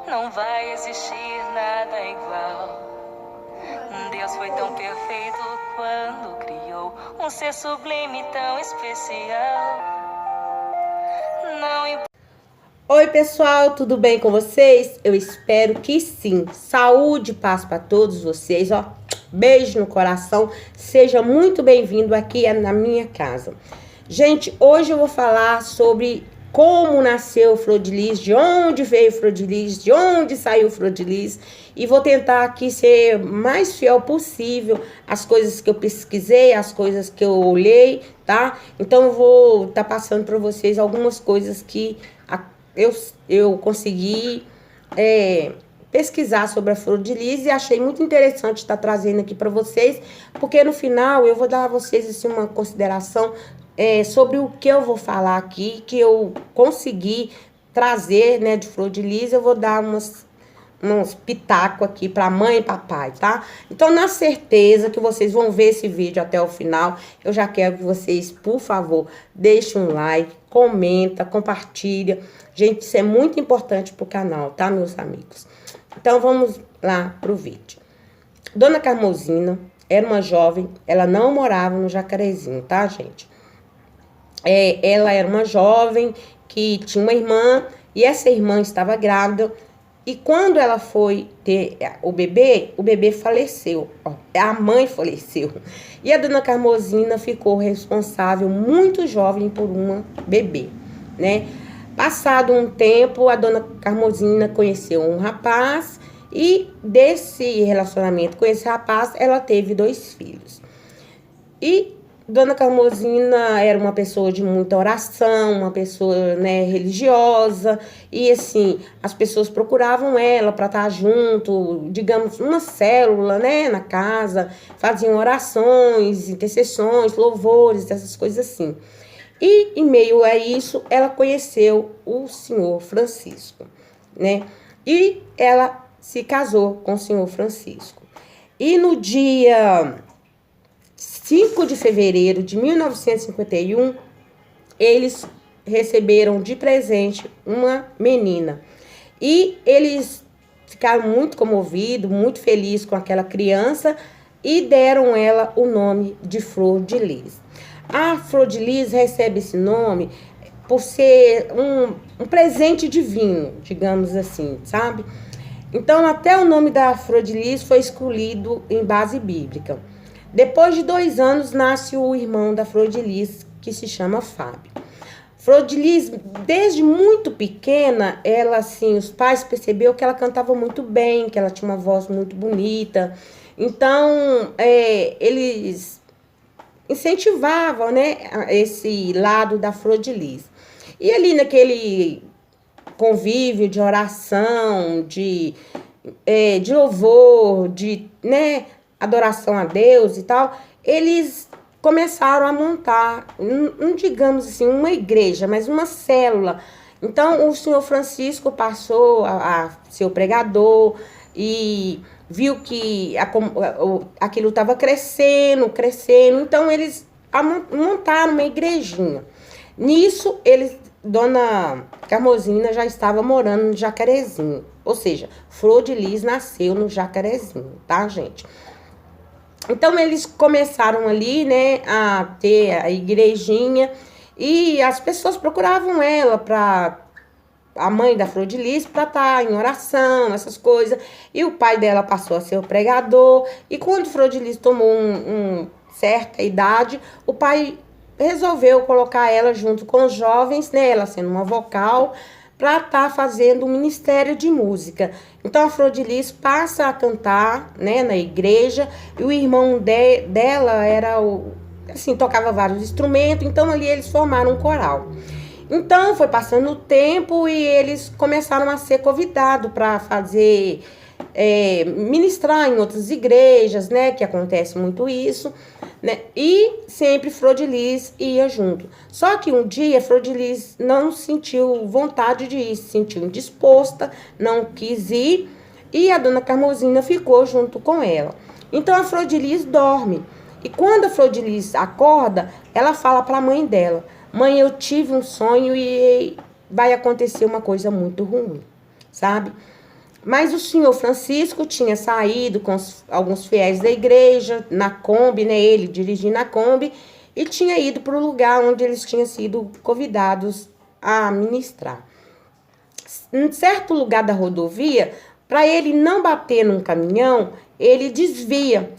Não vai existir nada igual. Deus foi tão perfeito quando criou um ser sublime tão especial. Não importa. Oi pessoal, tudo bem com vocês? Eu espero que sim. Saúde e paz para todos vocês, ó. Beijo no coração. Seja muito bem-vindo aqui na minha casa. Gente, hoje eu vou falar sobre como nasceu o Flor de Lis, de onde veio o Flor de Lis, de onde saiu o Flor de Lis, e vou tentar aqui ser mais fiel possível às coisas que eu pesquisei, às coisas que eu olhei, tá? Então eu vou estar passando para vocês algumas coisas que eu consegui pesquisar sobre a Flor de Lis e achei muito interessante estar trazendo aqui para vocês, porque no final eu vou dar a vocês assim, uma consideração sobre o que eu vou falar aqui, que eu consegui trazer, né, de Flor de Lis. Eu vou dar uns pitacos aqui para mãe e papai, tá? Então, na certeza que vocês vão ver esse vídeo até o final, eu já quero que vocês, por favor, deixem um like, comenta, compartilha. Gente, isso é muito importante pro canal, tá, meus amigos? Então, vamos lá pro vídeo. Dona Carmosina era uma jovem, ela não morava no Jacarezinho, tá, gente? Ela era uma jovem que tinha uma irmã e essa irmã estava grávida. E quando ela foi ter o bebê faleceu, ó, a mãe faleceu. E a dona Carmosina ficou responsável muito jovem por uma bebê, né? Passado um tempo, a dona Carmosina conheceu um rapaz e desse relacionamento com esse rapaz, ela teve 2 filhos. E Dona Carmosina era uma pessoa de muita oração, uma pessoa, né, religiosa, e assim, as pessoas procuravam ela para estar junto, digamos, uma célula, né, na casa, faziam orações, intercessões, louvores, essas coisas assim. E em meio a isso, ela conheceu o senhor Francisco, né, e ela se casou com o senhor Francisco. E no dia 5 de fevereiro de 1951, eles receberam de presente uma menina. E eles ficaram muito comovidos, muito felizes com aquela criança e deram ela o nome de Flor de Lis. A Flor de Lis recebe esse nome por ser um presente divino, digamos assim, sabe? Então, até o nome da Flor de Lis foi escolhido em base bíblica. Depois de 2 anos, nasce o irmão da Flor de Lis, que se chama Fábio. Flor de Lis, desde muito pequena, ela, assim, os pais perceberam que ela cantava muito bem, que ela tinha uma voz muito bonita. Então, eles incentivavam, né, esse lado da Flor de Lis. E ali naquele convívio de oração, de louvor, de, né, adoração a Deus e tal, eles começaram a montar, digamos assim, uma igreja, mas uma célula. Então, o senhor Francisco passou a ser o pregador e viu que aquilo estava crescendo, então eles montaram uma igrejinha. Nisso, Dona Carmosina já estava morando no Jacarezinho, ou seja, Flor de Lis nasceu no Jacarezinho, tá, gente? Então, eles começaram ali, né, a ter a igrejinha e as pessoas procuravam ela a mãe da Flor de Lis para estar em oração, essas coisas. E o pai dela passou a ser o pregador. E quando Flor de Lis tomou certa idade, o pai resolveu colocar ela junto com os jovens, né, ela sendo uma vocal, para estar fazendo um ministério de música. Então, a Flor de Lis passa a cantar, né, na igreja, e o irmão dela era assim, tocava vários instrumentos, então ali eles formaram um coral. Então, foi passando o tempo e eles começaram a ser convidados para fazer, ministrar em outras igrejas, né, que acontece muito isso, né, e sempre Flor de Lis ia junto. Só que um dia Flor de Lis não sentiu vontade de ir, se sentiu indisposta, não quis ir, e a dona Carmosina ficou junto com ela. Então a Flor de Lis dorme, e quando a Flor de Lis acorda, ela fala para a mãe dela: mãe, eu tive um sonho e vai acontecer uma coisa muito ruim, sabe? Mas o senhor Francisco tinha saído com alguns fiéis da igreja, na Kombi, né? Ele dirigindo a Kombi, e tinha ido para o lugar onde eles tinham sido convidados a ministrar. Em certo lugar da rodovia, para ele não bater num caminhão, ele desvia.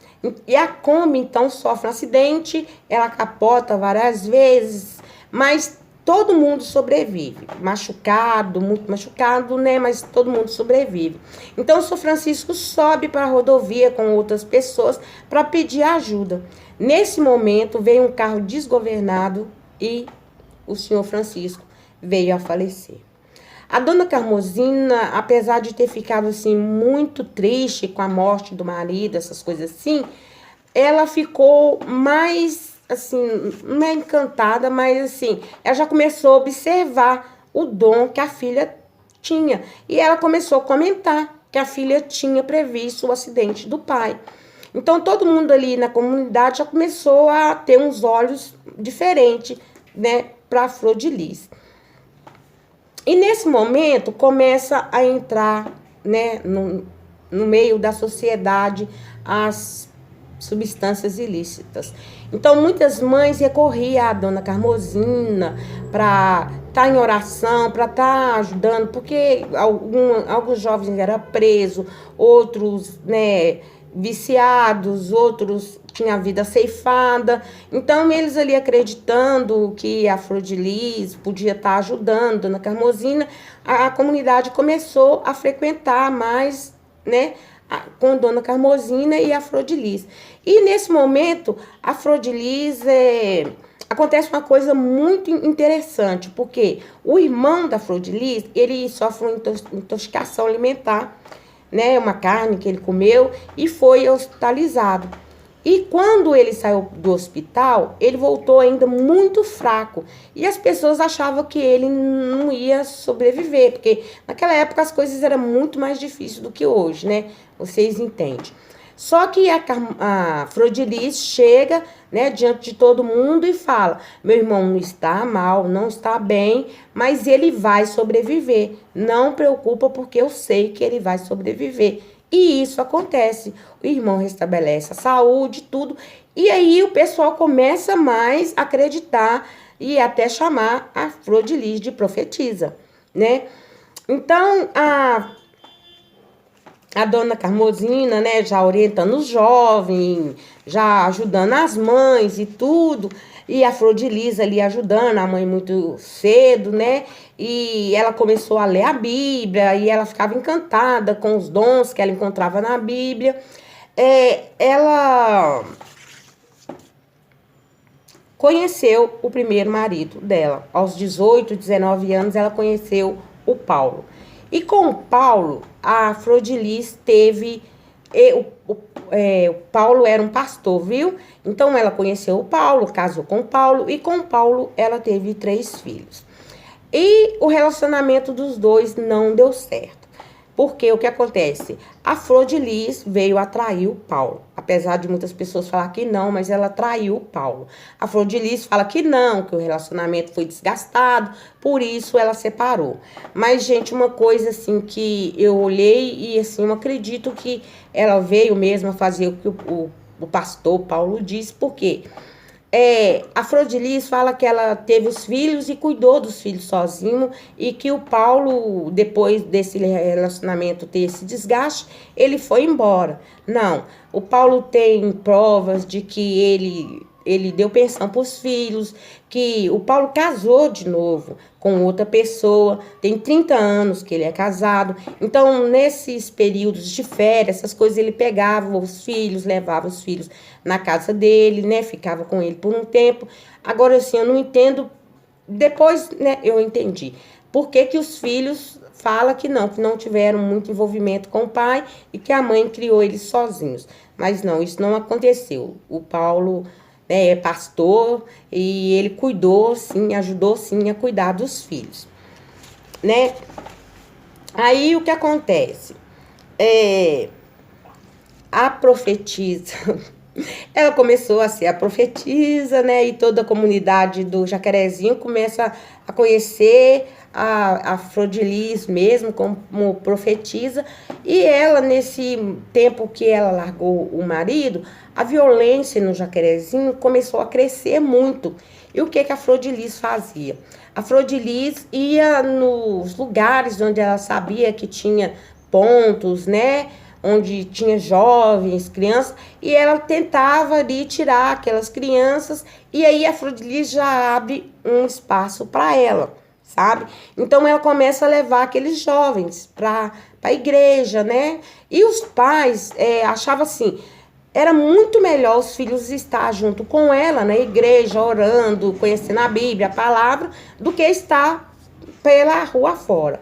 E a Kombi, então, sofre um acidente, ela capota várias vezes, mas todo mundo sobrevive. Machucado, muito machucado, né? Mas todo mundo sobrevive. Então, o São Francisco sobe para a rodovia com outras pessoas para pedir ajuda. Nesse momento, veio um carro desgovernado e o senhor Francisco veio a falecer. A dona Carmosina, apesar de ter ficado assim muito triste com a morte do marido, essas coisas assim, ela ficou mais assim, não é encantada, mas assim, ela já começou a observar o dom que a filha tinha. E ela começou a comentar que a filha tinha previsto o acidente do pai. Então todo mundo ali na comunidade já começou a ter uns olhos diferentes, né, para a Flor de Lis. E nesse momento começa a entrar, né, no meio da sociedade as substâncias ilícitas. Então muitas mães recorriam à dona Carmosina para estar em oração, para estar ajudando, porque alguns jovens eram presos, outros, né, viciados, outros tinham a vida ceifada. Então, eles ali acreditando que a Flor de Lis podia estar ajudando a dona Carmosina, a comunidade começou a frequentar mais, né, com a dona Carmosina e a Flor de Lis. E nesse momento, a Flor de Lis acontece uma coisa muito interessante, porque o irmão da Flor de Lis, ele sofre uma intoxicação alimentar, né, uma carne que ele comeu e foi hospitalizado. E quando ele saiu do hospital, ele voltou ainda muito fraco. E as pessoas achavam que ele não ia sobreviver, porque naquela época as coisas eram muito mais difíceis do que hoje, né? Vocês entendem. Só que a Flor de Lis chega, né, diante de todo mundo e fala: meu irmão não está mal, não está bem, mas ele vai sobreviver. Não preocupa, porque eu sei que ele vai sobreviver. E isso acontece. O irmão restabelece a saúde, tudo. E aí o pessoal começa mais a acreditar e até chamar a Flor de Lis de profetisa, né? Então, a dona Carmosina, né, já orientando os jovens, já ajudando as mães e tudo, e a Flor de Lis ali ajudando a mãe muito cedo, né, e ela começou a ler a Bíblia, e ela ficava encantada com os dons que ela encontrava na Bíblia. Ela conheceu o primeiro marido dela, aos 18, 19 anos, ela conheceu o Paulo. E com o Paulo, a Flor de Lis teve... O Paulo era um pastor, viu? Então, ela conheceu o Paulo, casou com o Paulo, e com o Paulo ela teve 3 filhos. E o relacionamento dos dois não deu certo. Porque o que acontece? A Flor de Lis veio atrair o Paulo. Apesar de muitas pessoas falar que não, mas ela traiu o Paulo. A Flor de Lis fala que não, que o relacionamento foi desgastado, por isso ela separou. Mas, gente, uma coisa assim que eu olhei e assim, eu acredito que ela veio mesmo a fazer o que o pastor Paulo disse, porque a Flor de Lis fala que ela teve os filhos e cuidou dos filhos sozinho, e que o Paulo, depois desse relacionamento ter esse desgaste, ele foi embora. Não, o Paulo tem provas de que ele deu pensão para os filhos, que o Paulo casou de novo com outra pessoa, tem 30 anos que ele é casado. Então, nesses períodos de férias, essas coisas, ele pegava os filhos, levava os filhos na casa dele, né, ficava com ele por um tempo. Agora, assim, eu não entendo, depois, né, eu entendi. Por que que os filhos falam que não tiveram muito envolvimento com o pai e que a mãe criou eles sozinhos. Mas não, isso não aconteceu. O Paulo é pastor e ele cuidou, sim, ajudou, sim, a cuidar dos filhos, né? Aí, o que acontece? A profetisa, ela começou a ser a profetisa, né? E toda a comunidade do Jacarezinho começa a conhecer a Flor de Lis mesmo como profetisa, e ela, nesse tempo que ela largou o marido, a violência no Jacarezinho começou a crescer muito. E o que a Flor de Lis fazia? A Flor de Lis ia nos lugares onde ela sabia que tinha pontos, né? Onde tinha jovens, crianças, e ela tentava ali tirar aquelas crianças, e aí a Flor de Lis já abre um espaço para ela, sabe? Então ela começa a levar aqueles jovens para a igreja, né? E os pais achavam assim, era muito melhor os filhos estar junto com ela na igreja, orando, conhecendo a Bíblia, a palavra, do que estar pela rua fora.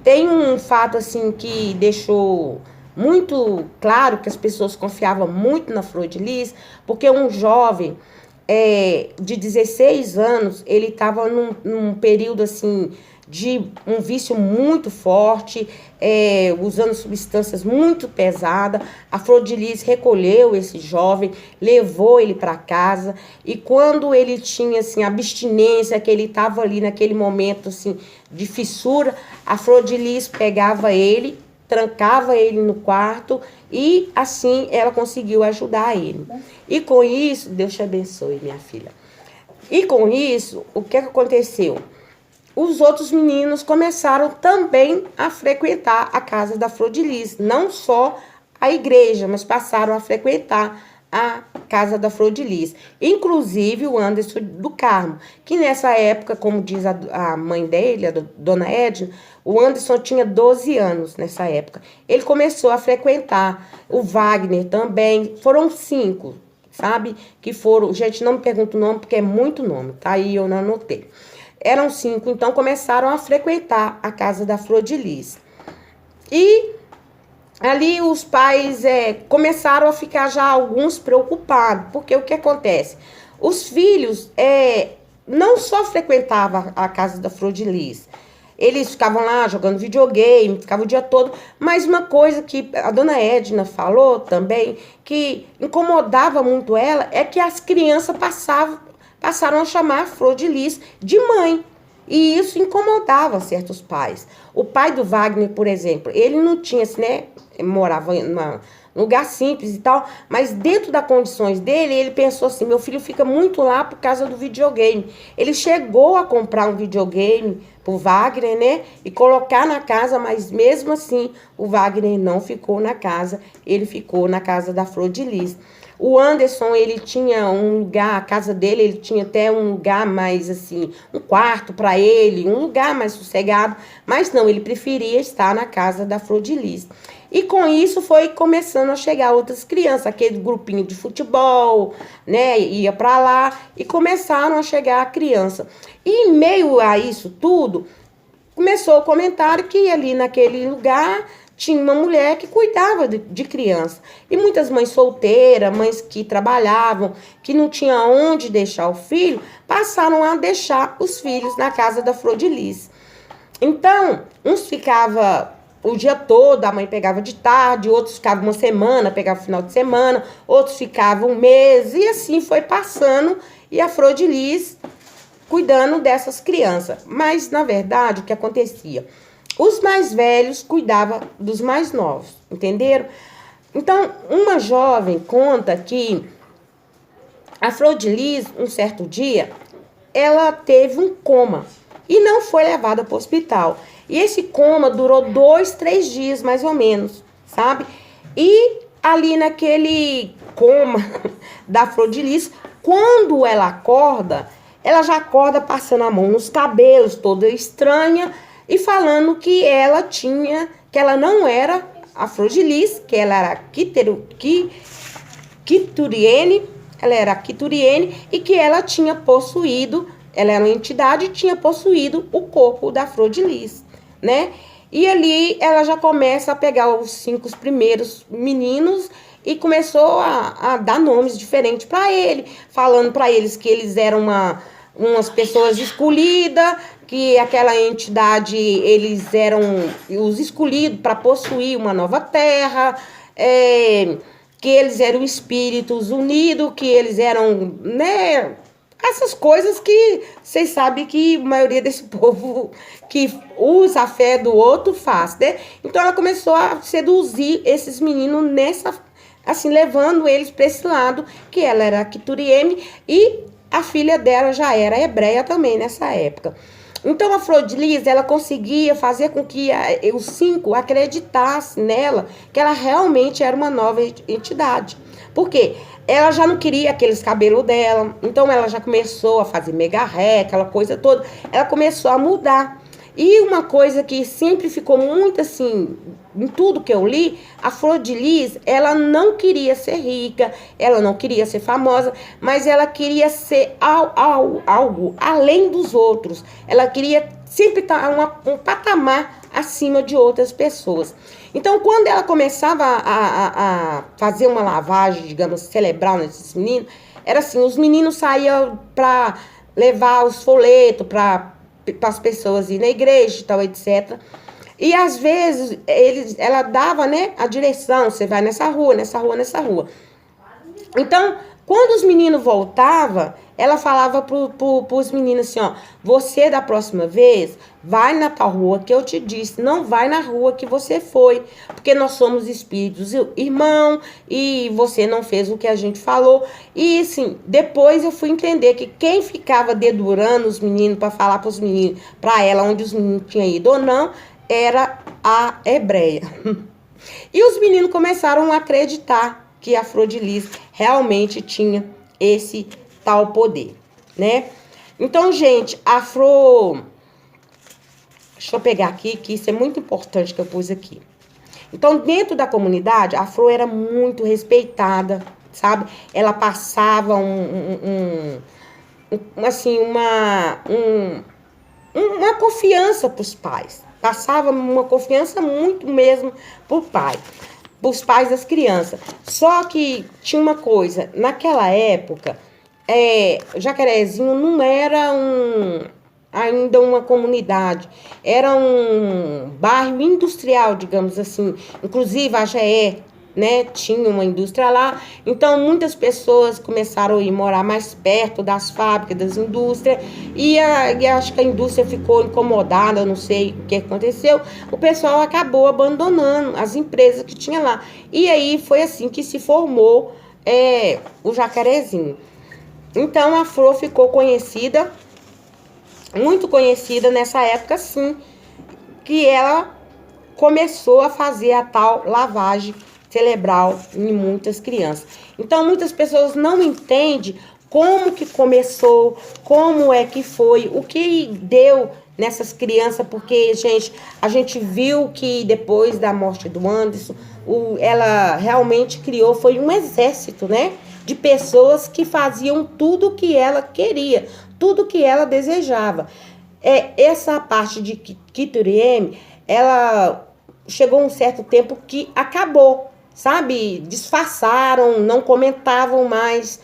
Tem um fato assim que deixou muito claro que as pessoas confiavam muito na Flor de Lis, porque um jovem de 16 anos, ele estava num período assim de um vício muito forte, usando substâncias muito pesadas. A Flor de Lis recolheu esse jovem, levou ele para casa, e quando ele tinha assim abstinência, que ele estava ali naquele momento assim de fissura, a Flor de Lis pegava ele, trancava ele no quarto, e assim ela conseguiu ajudar ele. E com isso, Deus te abençoe, minha filha. E com isso, o que aconteceu? Os outros meninos começaram também a frequentar a casa da Flor de Lis. Não só a igreja, mas passaram a frequentar a casa da Flor de Lis. Inclusive o Anderson do Carmo, que nessa época, como diz a mãe dele, a dona Edna, o Anderson tinha 12 anos nessa época. Ele começou a frequentar. O Wagner também. Foram 5, sabe? Que foram... Gente, não me pergunta o nome, porque é muito nome, tá? Aí eu não anotei. Eram 5, então começaram a frequentar a casa da Flor de Lis. E ali os pais começaram a ficar já alguns preocupados, porque o que acontece? Os filhos não só frequentavam a casa da Flor de Lis, eles ficavam lá jogando videogame, ficavam o dia todo, mas uma coisa que a dona Edna falou também, que incomodava muito ela, é que as crianças passaram a chamar a Flor de Lis de mãe. E isso incomodava certos pais. O pai do Wagner, por exemplo, ele não tinha, assim, né? Morava em um lugar simples e tal, mas dentro das condições dele, ele pensou assim, meu filho fica muito lá por causa do videogame. Ele chegou a comprar um videogame pro Wagner, né? E colocar na casa, mas mesmo assim, o Wagner não ficou na casa, ele ficou na casa da Flor de Lis. O Anderson, ele tinha um lugar, a casa dele, ele tinha até um lugar mais assim, um quarto para ele, um lugar mais sossegado, mas não, ele preferia estar na casa da Flor de Lis. E com isso foi começando a chegar outras crianças, aquele grupinho de futebol, né, ia para lá, e começaram a chegar a criança. E em meio a isso tudo, começou o comentário que ali naquele lugar tinha uma mulher que cuidava de criança. E muitas mães solteiras, mães que trabalhavam, que não tinham onde deixar o filho, passaram a deixar os filhos na casa da Flor de Lis. Então, uns ficavam o dia todo, a mãe pegava de tarde, outros ficavam uma semana, pegava o final de semana, outros ficavam um mês, e assim foi passando, e a Flor de Lis cuidando dessas crianças. Mas, na verdade, o que acontecia? Os mais velhos cuidavam dos mais novos, entenderam? Então, uma jovem conta que a Flor de Lis, um certo dia, ela teve um coma e não foi levada para o hospital. E esse coma durou 2, 3 dias, mais ou menos, sabe? E ali naquele coma da Flor de Lis, quando ela acorda, ela já acorda passando a mão nos cabelos, toda estranha, e falando que ela não era a Flor de Lis, que ela era Quituriene, e que ela tinha possuído, ela era uma entidade e tinha possuído o corpo da Flor de Lis, né? E ali ela já começa a pegar os 5 primeiros meninos e começou a dar nomes diferentes para ele, falando para eles que eles eram umas pessoas escolhidas, que aquela entidade, eles eram os escolhidos para possuir uma nova terra, que eles eram espíritos unidos, que eles eram, né, essas coisas que vocês sabem que a maioria desse povo que usa a fé do outro faz, né? Então ela começou a seduzir esses meninos assim, levando eles para esse lado, que ela era Kiturieme e a filha dela já era hebreia também nessa época. Então a Flor de Lis, ela conseguia fazer com que os 5 acreditassem nela, que ela realmente era uma nova entidade. Por quê? Ela já não queria aqueles cabelos dela, então ela já começou a fazer mega ré, aquela coisa toda. Ela começou a mudar. E uma coisa que sempre ficou muito assim, em tudo que eu li, a Flor de Lis, ela não queria ser rica, ela não queria ser famosa, mas ela queria ser algo além dos outros. Ela queria sempre estar um patamar acima de outras pessoas. Então, quando ela começava a fazer uma lavagem, digamos, cerebral nesses meninos, era assim, os meninos saíam para levar os folhetos para as pessoas ir na igreja e tal, etc. E às vezes ela dava, né, a direção, você vai nessa rua, nessa rua, nessa rua. Então, quando os meninos voltavam, ela falava pros meninos assim, ó, você da próxima vez vai na tal rua que eu te disse, não vai na rua que você foi, porque nós somos espíritos irmão e você não fez o que a gente falou. E assim, depois eu fui entender que quem ficava dedurando os meninos para falar pros meninos, para ela onde os meninos tinham ido ou não, era a hebreia. E os meninos começaram a acreditar que a Flor de Lis realmente tinha esse tal poder, né? Então, gente, a Flor... Deixa eu pegar aqui, que isso é muito importante que eu pus aqui. Então, dentro da comunidade, a Flor era muito respeitada, sabe? Ela passava uma confiança para os pais. Passava uma confiança muito mesmo para o pai. Os pais das crianças. Só que tinha uma coisa, naquela época, Jacarezinho não era ainda uma comunidade, era um bairro industrial, digamos assim. Inclusive a GE, né, tinha uma indústria lá, então muitas pessoas começaram a ir morar mais perto das fábricas, das indústrias, e acho que a indústria ficou incomodada, eu não sei o que aconteceu, o pessoal acabou abandonando as empresas que tinha lá, e aí foi assim que se formou o Jacarezinho. Então a Flor ficou conhecida, muito conhecida nessa época, sim, que ela começou a fazer a tal lavagem cerebral em muitas crianças. Então, muitas pessoas não entendem como que começou, como é que foi, o que deu nessas crianças, porque, gente, a gente viu que depois da morte do Anderson, ela realmente criou, foi um exército, né, de pessoas que faziam tudo o que ela queria, tudo o que ela desejava. Essa parte de Kiturieme, ela chegou um certo tempo que acabou, sabe? Disfarçaram, não comentavam mais.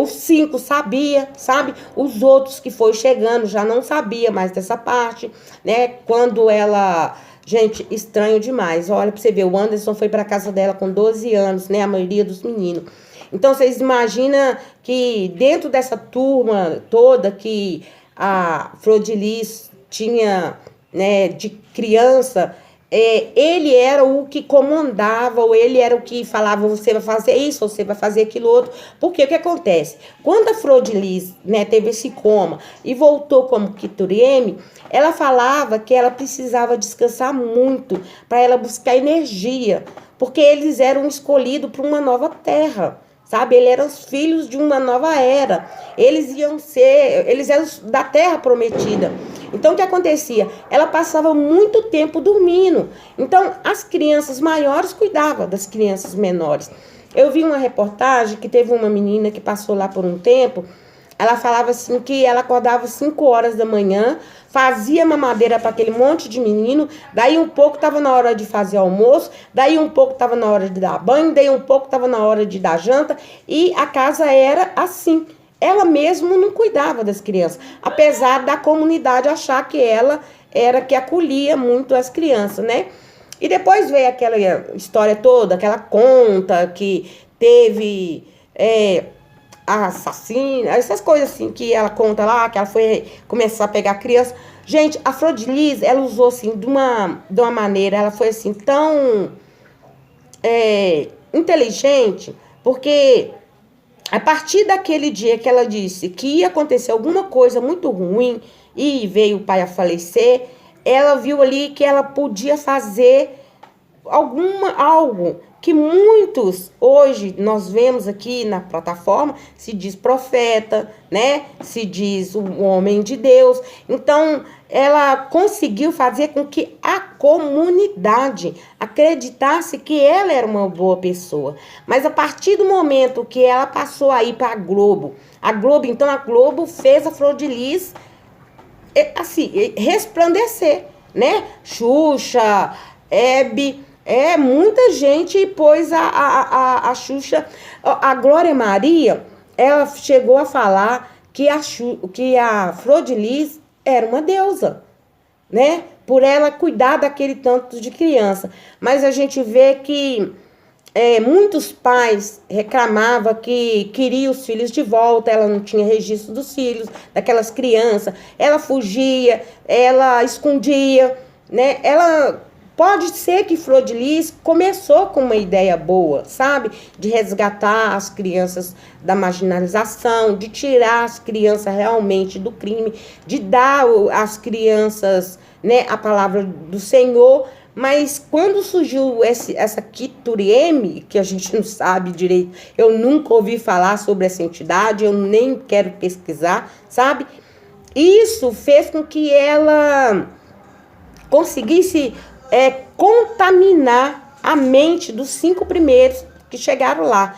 Os 5 sabia, sabe? Os outros que foi chegando já não sabia mais dessa parte, né? Quando ela... Gente, estranho demais. Olha, pra você ver, o Anderson foi pra casa dela com 12 anos, né? A maioria dos meninos. Então, vocês imaginam que dentro dessa turma toda que a Flor de Lis tinha, né, de criança... ele era o que comandava, ou ele era o que falava, você vai fazer isso, você vai fazer aquilo outro. Porque o que acontece? Quando a Flor de Lis, né, teve esse coma e voltou como Kiturieme, ela falava que ela precisava descansar muito para ela buscar energia, porque eles eram escolhidos para uma nova terra, sabe? Eles eram os filhos de uma nova era. Eles eram da terra prometida. Então, o que acontecia? Ela passava muito tempo dormindo. Então, as crianças maiores cuidavam das crianças menores. Eu vi uma reportagem que teve uma menina que passou lá por um tempo. Ela falava assim que ela acordava 5 horas da manhã, fazia mamadeira para aquele monte de menino, daí um pouco estava na hora de fazer almoço, daí um pouco estava na hora de dar banho, daí um pouco estava na hora de dar janta, e a casa era assim. Ela mesmo não cuidava das crianças, apesar da comunidade achar que ela era que acolhia muito as crianças, né? E depois veio aquela história toda, aquela conta que teve assassina, essas coisas assim que ela conta lá, que ela foi começar a pegar criança. Gente, a Flor de Lis, ela usou assim de uma maneira, ela foi assim tão inteligente, porque a partir daquele dia que ela disse que ia acontecer alguma coisa muito ruim e veio o pai a falecer, ela viu ali que ela podia fazer algo que muitos hoje nós vemos aqui na plataforma, se diz profeta, né? Se diz o homem de Deus. Então, ela conseguiu fazer com que a comunidade acreditasse que ela era uma boa pessoa. Mas a partir do momento que ela passou aí para a Globo fez a Flor de Lis assim, resplandecer, né? Xuxa, Hebe, muita gente pôs a Xuxa. A Glória Maria, ela chegou a falar que a Flor de Lis era uma deusa, né? Por ela cuidar daquele tanto de criança. Mas a gente vê que muitos pais reclamavam que queriam os filhos de volta, ela não tinha registro dos filhos, daquelas crianças, ela fugia, ela escondia, né? Pode ser que Flor de Lis começou com uma ideia boa, sabe? De resgatar as crianças da marginalização, de tirar as crianças realmente do crime, de dar às crianças, né, a palavra do Senhor. Mas quando surgiu essa Kiturieme, que a gente não sabe direito, eu nunca ouvi falar sobre essa entidade, eu nem quero pesquisar, sabe? Isso fez com que ela conseguisse contaminar a mente dos 5 primeiros que chegaram lá.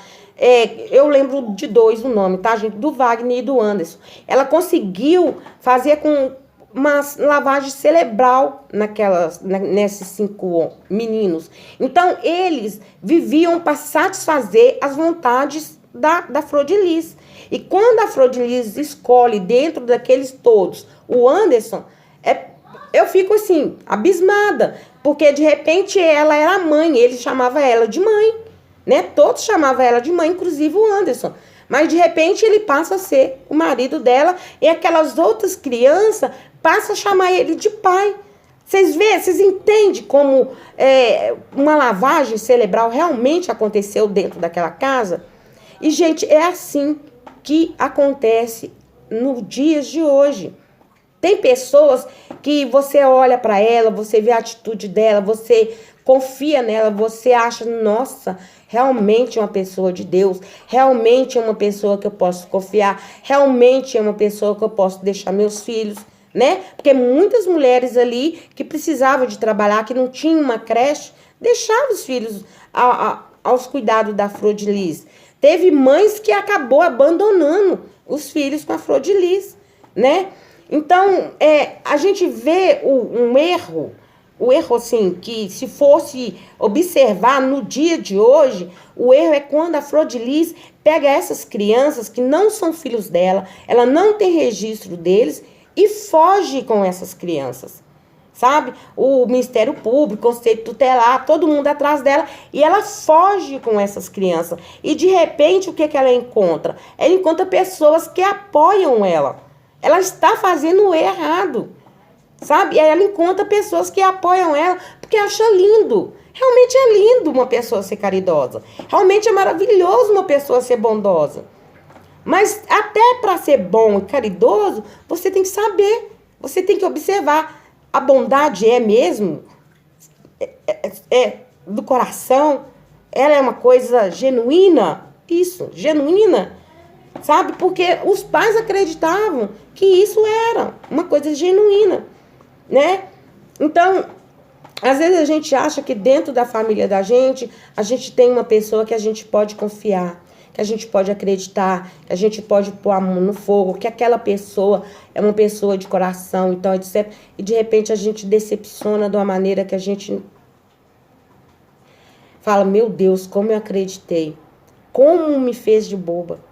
Eu lembro de 2 o nome, tá, gente? Do Wagner e do Anderson. Ela conseguiu fazer com uma lavagem cerebral nesses 5 meninos. Então, eles viviam para satisfazer as vontades da Flor de Lis. E quando a Flor de Lis escolhe dentro daqueles todos o Anderson, eu fico assim, abismada, porque de repente ela era a mãe, ele chamava ela de mãe, né? Todos chamavam ela de mãe, inclusive o Anderson. Mas de repente ele passa a ser o marido dela e aquelas outras crianças passam a chamar ele de pai. Vocês veem, vocês entendem como uma lavagem cerebral realmente aconteceu dentro daquela casa? E, gente, é assim que acontece nos dias de hoje. Tem pessoas que você olha para ela, você vê a atitude dela, você confia nela, você acha, nossa, realmente é uma pessoa de Deus, realmente é uma pessoa que eu posso confiar, realmente é uma pessoa que eu posso deixar meus filhos, né? Porque muitas mulheres ali que precisavam de trabalhar, que não tinham uma creche, deixavam os filhos aos cuidados da Flor de Lis. Teve mães que acabou abandonando os filhos com a Flor de Lis, né? Então, a gente vê o erro assim, que se fosse observar no dia de hoje, o erro é quando a Flor de Lis pega essas crianças que não são filhos dela, ela não tem registro deles e foge com essas crianças, sabe? O Ministério Público, o Conselho Tutelar, todo mundo atrás dela, e ela foge com essas crianças. E de repente, o que ela encontra? Ela encontra pessoas que apoiam ela. Ela está fazendo o errado, sabe? E aí ela encontra pessoas que apoiam ela porque acha lindo. Realmente é lindo uma pessoa ser caridosa. Realmente é maravilhoso uma pessoa ser bondosa. Mas até para ser bom e caridoso, você tem que saber, você tem que observar. A bondade é mesmo? É do coração? Ela é uma coisa genuína? Isso, genuína. Sabe? Porque os pais acreditavam que isso era uma coisa genuína, né? Então, às vezes a gente acha que dentro da família da gente, a gente tem uma pessoa que a gente pode confiar, que a gente pode acreditar, que a gente pode pôr a mão no fogo, que aquela pessoa é uma pessoa de coração, então, etc. E de repente a gente decepciona de uma maneira que a gente fala, meu Deus, como eu acreditei, como me fez de boba.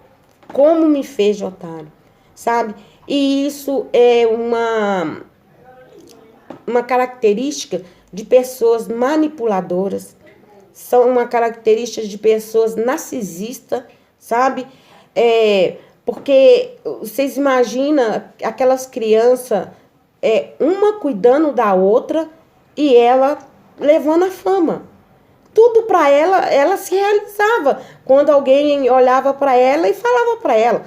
Como me fez de otário, sabe? E isso é uma característica de pessoas manipuladoras, são uma característica de pessoas narcisistas, sabe? Porque vocês imaginam aquelas crianças, uma cuidando da outra e ela levando a fama. Tudo para ela se realizava quando alguém olhava para ela e falava para ela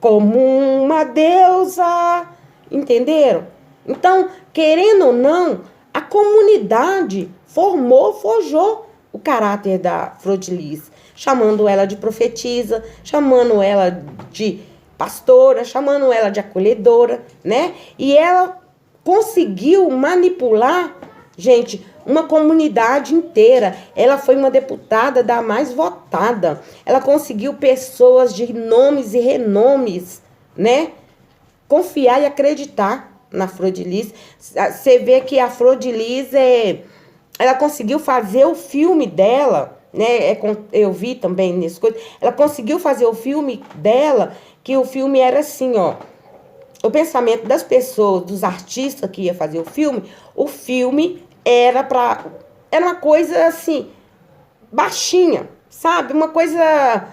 como uma deusa, entenderam? Então, querendo ou não, a comunidade forjou o caráter da Flor de Lis, chamando ela de profetisa, chamando ela de pastora, chamando ela de acolhedora, né? E ela conseguiu manipular, gente, uma comunidade inteira. Ela foi uma deputada da mais votada. Ela conseguiu pessoas de nomes e renomes, né? Confiar e acreditar na Flor de Lis. Você vê que a Flor de Lis, ela conseguiu fazer o filme dela, né? Eu vi também nessas coisas. Ela conseguiu fazer o filme dela, que o filme era assim, ó. O pensamento das pessoas, dos artistas que ia fazer o filme era uma coisa assim, baixinha, sabe? Uma coisa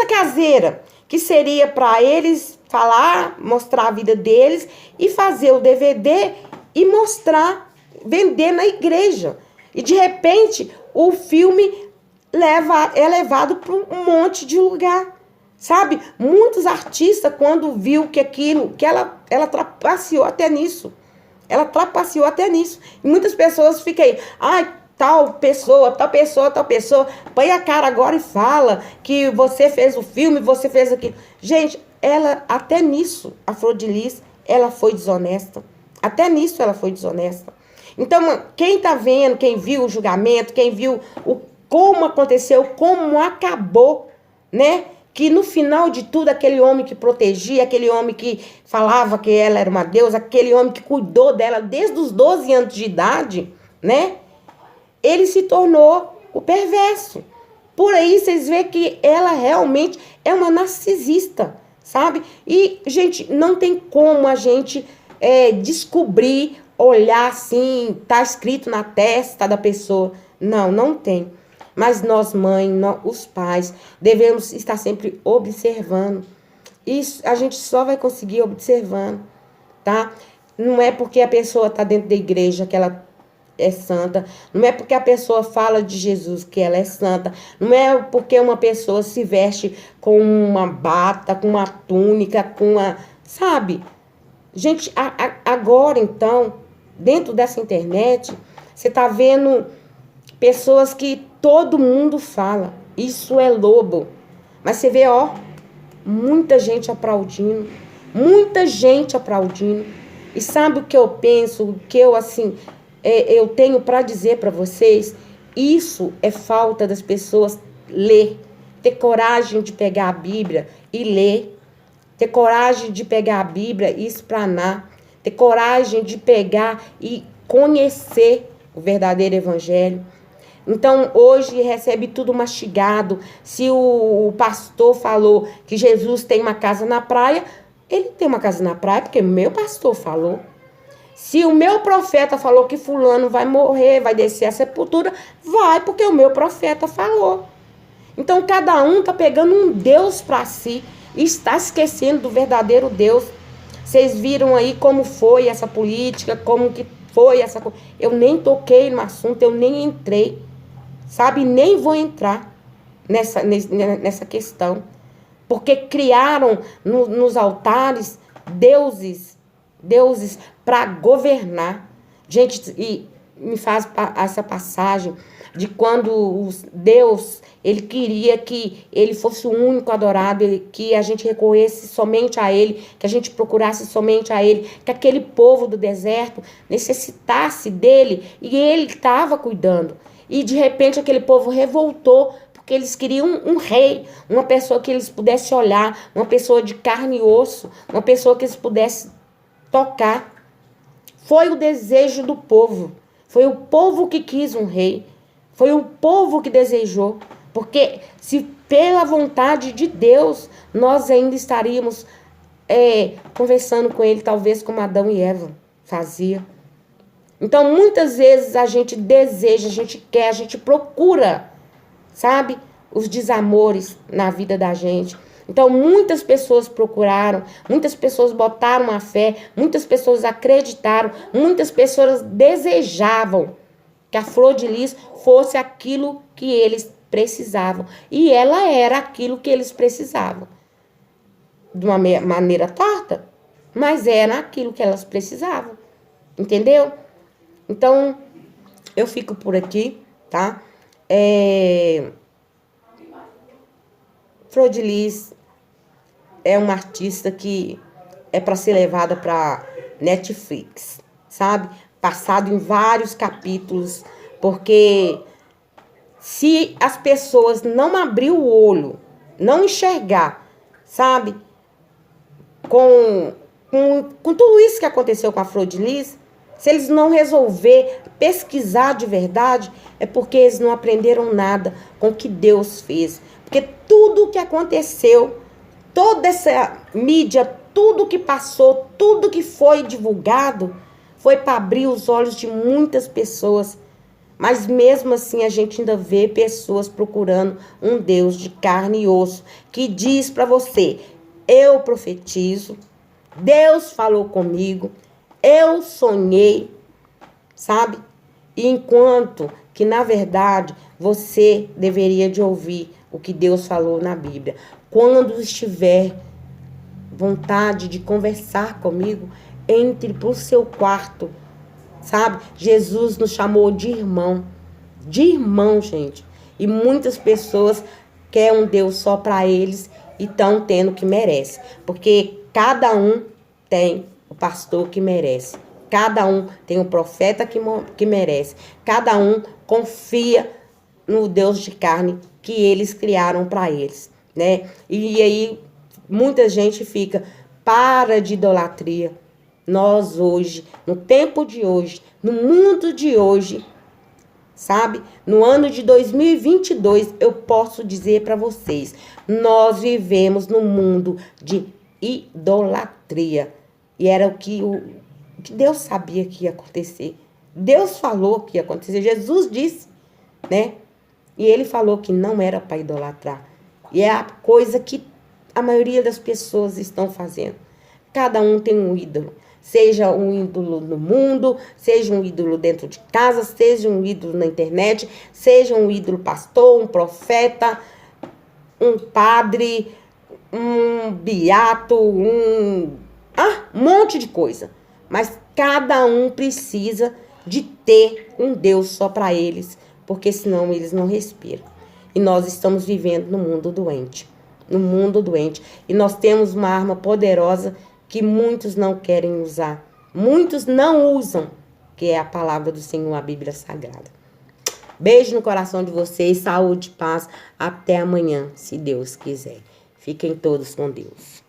caseira, que seria para eles falar, mostrar a vida deles e fazer o DVD e mostrar, vender na igreja. E de repente o filme é levado para um monte de lugar. Sabe? Muitos artistas, quando viu que ela trapaceou até nisso. Ela trapaceou até nisso. E muitas pessoas ficam aí, tal pessoa, põe a cara agora e fala que você fez o filme, você fez aquilo. Gente, ela, até nisso, a Flor de Lis, ela foi desonesta. Até nisso ela foi desonesta. Então, quem tá vendo, quem viu o julgamento, quem viu como aconteceu, como acabou, né? Que no final de tudo, aquele homem que protegia, aquele homem que falava que ela era uma deusa, aquele homem que cuidou dela desde os 12 anos de idade, né? Ele se tornou o perverso. Por aí vocês veem que ela realmente é uma narcisista, sabe? E, gente, não tem como a gente descobrir, olhar assim, tá escrito na testa da pessoa. Não, não tem. Mas nós, mães, os pais, devemos estar sempre observando. Isso a gente só vai conseguir observando, tá? Não é porque a pessoa está dentro da igreja que ela é santa. Não é porque a pessoa fala de Jesus que ela é santa. Não é porque uma pessoa se veste com uma bata, com uma túnica, com uma... Sabe? Gente, agora então, dentro dessa internet, você está vendo pessoas que todo mundo fala, isso é lobo. Mas você vê, ó, muita gente aplaudindo. E sabe o que eu penso, o que eu, assim, eu tenho para dizer para vocês? Isso é falta das pessoas ler, ter coragem de pegar a Bíblia e ler, ter coragem de pegar a Bíblia e explanar, ter coragem de pegar e conhecer o verdadeiro evangelho. Então, hoje recebe tudo mastigado. Se o pastor falou que Jesus tem uma casa na praia, ele tem uma casa na praia porque meu pastor falou. Se o meu profeta falou que fulano vai morrer, vai descer a sepultura, vai porque o meu profeta falou. Então, cada um está pegando um Deus para si e está esquecendo do verdadeiro Deus. Vocês viram aí como foi essa política, como que foi essa coisa. Eu nem toquei no assunto, eu nem entrei. Sabe, nem vou entrar nessa questão. Porque criaram nos altares deuses para governar. Gente, e me faz essa passagem de quando Deus, ele queria que ele fosse o único adorado, que a gente recorresse somente a ele, que a gente procurasse somente a ele, que aquele povo do deserto necessitasse dele, e ele estava cuidando. E de repente aquele povo revoltou, porque eles queriam um rei, uma pessoa que eles pudessem olhar, uma pessoa de carne e osso, uma pessoa que eles pudessem tocar. Foi o desejo do povo, foi o povo que quis um rei, foi o povo que desejou, porque se pela vontade de Deus, nós ainda estaríamos conversando com ele, talvez como Adão e Eva faziam. Então, muitas vezes a gente deseja, a gente quer, a gente procura, sabe, os desamores na vida da gente. Então, muitas pessoas procuraram, muitas pessoas botaram a fé, muitas pessoas acreditaram, muitas pessoas desejavam que a Flor de Lis fosse aquilo que eles precisavam. E ela era aquilo que eles precisavam. De uma maneira torta, mas era aquilo que elas precisavam. Entendeu? Então, eu fico por aqui, tá? Flor de Lis é uma artista que é para ser levada para Netflix, sabe? Passado em vários capítulos, porque se as pessoas não abrir o olho, não enxergar, sabe? Com tudo isso que aconteceu com a Flor de Lis, se eles não resolver pesquisar de verdade, é porque eles não aprenderam nada com o que Deus fez. Porque tudo que aconteceu, toda essa mídia, tudo que passou, tudo que foi divulgado, foi para abrir os olhos de muitas pessoas. Mas mesmo assim a gente ainda vê pessoas procurando um Deus de carne e osso, que diz para você: eu profetizo, Deus falou comigo, eu sonhei, sabe? E enquanto que, na verdade, você deveria de ouvir o que Deus falou na Bíblia. Quando estiver vontade de conversar comigo, entre para o seu quarto, sabe? Jesus nos chamou de irmão, gente. E muitas pessoas querem um Deus só para eles e estão tendo o que merece. Porque cada um tem o pastor que merece. Cada um tem o profeta que merece. Cada um confia no Deus de carne que eles criaram para eles, né? E aí muita gente fica, para de idolatria. Nós hoje, no tempo de hoje, no mundo de hoje, sabe? No ano de 2022, eu posso dizer para vocês, nós vivemos num mundo de idolatria. E era o que Deus sabia que ia acontecer. Deus falou que ia acontecer. Jesus disse, né? E ele falou que não era para idolatrar. E é a coisa que a maioria das pessoas estão fazendo. Cada um tem um ídolo. Seja um ídolo no mundo, seja um ídolo dentro de casa, seja um ídolo na internet, seja um ídolo pastor, um profeta, um padre, um beato, um monte de coisa. Mas cada um precisa de ter um Deus só para eles, porque senão eles não respiram. E nós estamos vivendo no mundo doente. No mundo doente. E nós temos uma arma poderosa que muitos não querem usar. Muitos não usam, que é a palavra do Senhor, a Bíblia Sagrada. Beijo no coração de vocês, saúde, paz. Até amanhã, se Deus quiser. Fiquem todos com Deus.